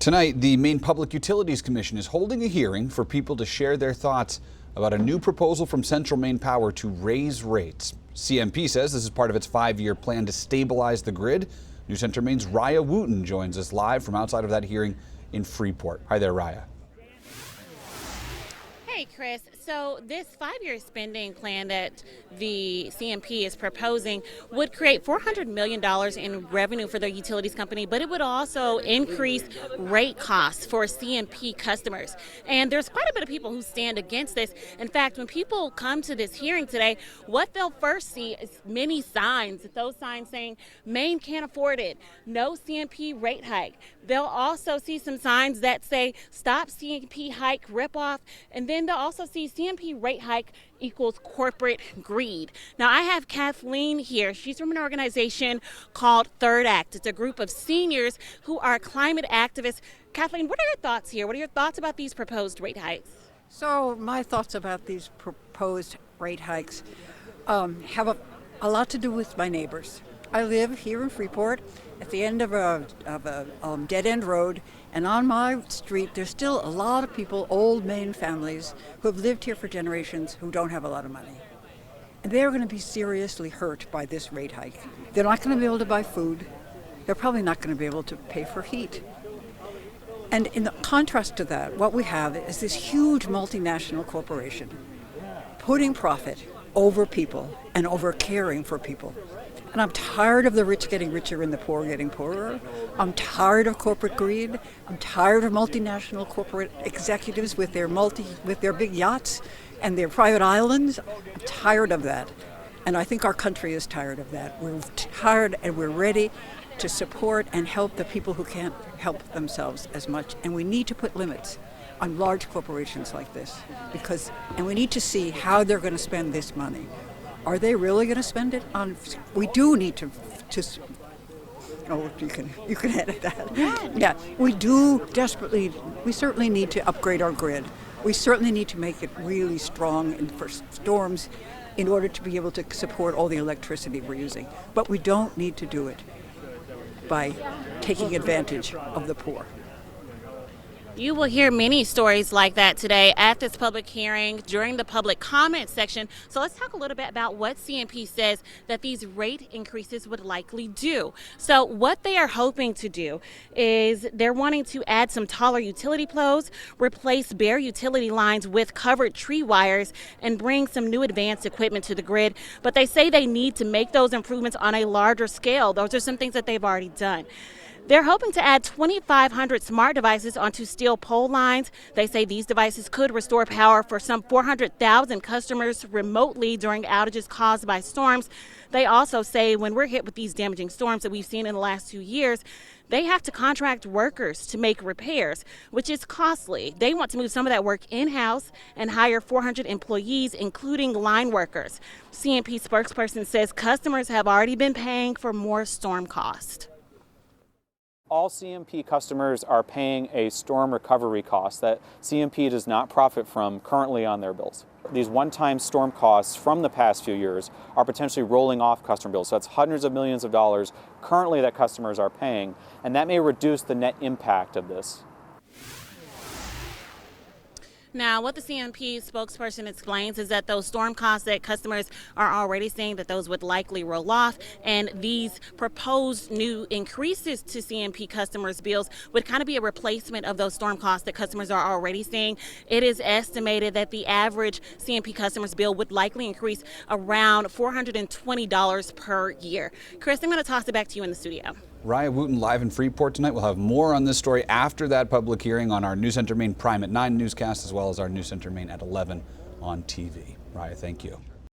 Tonight, the Maine Public Utilities Commission is holding a hearing for people to share their thoughts about a new proposal from Central Maine Power to raise rates. CMP says this is part of its 5-year plan to stabilize the grid. News Center Maine's Raya Wooten joins us live from outside of that hearing in Freeport. Hi there, Raya. Hey, Chris. So this 5-year spending plan that the CMP is proposing would create $400 million in revenue for the utilities company, but it would also increase rate costs for CMP customers. And there's quite a bit of people who stand against this. In fact, when people come to this hearing today, what they'll first see is many signs, those signs saying Maine can't afford it, no CMP rate hike. They'll also see some signs that say stop CMP hike ripoff, and then they'll also see CMP rate hike equals corporate greed. Now, I have Kathleen here. She's from an organization called Third Act. It's a group of seniors who are climate activists. Kathleen, what are your thoughts here? What are your thoughts about these proposed rate hikes? So my thoughts about these proposed rate hikes have a lot to do with my neighbors. I live here in Freeport at the end of a dead-end road, and on my street there's still a lot of people, old Maine families, who have lived here for generations who don't have a lot of money. And they're going to be seriously hurt by this rate hike. They're not going to be able to buy food. They're probably not going to be able to pay for heat. And in the contrast to that, what we have is this huge multinational corporation putting profit over people and over caring for people. And I'm tired of the rich getting richer and the poor getting poorer. I'm tired of corporate greed. I'm tired of multinational corporate executives with their big yachts and their private islands. I'm tired of that. And I think our country is tired of that. We're tired and we're ready to support and help the people who can't help themselves as much. And we need to put limits on large corporations like this and we need to see how they're going to spend this money. Are they really going to spend it on? We do need to. Oh, you can edit that. Yeah, we do desperately. We certainly need to upgrade our grid. We certainly need to make it really strong for storms, in order to be able to support all the electricity we're using. But we don't need to do it by taking advantage of the poor. You will hear many stories like that today at this public hearing during the public comment section. So let's talk a little bit about what CMP says that these rate increases would likely do. So what they are hoping to do is they're wanting to add some taller utility poles, replace bare utility lines with covered tree wires, and bring some new advanced equipment to the grid. But they say they need to make those improvements on a larger scale. Those are some things that they've already done. They're hoping to add 2,500 smart devices onto steel pole lines. They say these devices could restore power for some 400,000 customers remotely during outages caused by storms. They also say when we're hit with these damaging storms that we've seen in the last 2 years, they have to contract workers to make repairs, which is costly. They want to move some of that work in-house and hire 400 employees, including line workers. CMP spokesperson says customers have already been paying for more storm cost. All CMP customers are paying a storm recovery cost that CMP does not profit from currently on their bills. These one-time storm costs from the past few years are potentially rolling off customer bills. So that's hundreds of millions of dollars currently that customers are paying, and that may reduce the net impact of this. Now, what the CMP spokesperson explains is that those storm costs that customers are already seeing, that those would likely roll off, and these proposed new increases to CMP customers' bills would kind of be a replacement of those storm costs that customers are already seeing. It is estimated that the average CMP customer's bill would likely increase around $420 per year. Chris, I'm going to toss it back to you in the studio. Raya Wooten live in Freeport tonight. We'll have more on this story after that public hearing on our News Center Maine Prime at 9 newscast, as well as our News Center Maine at 11 on TV. Raya, thank you.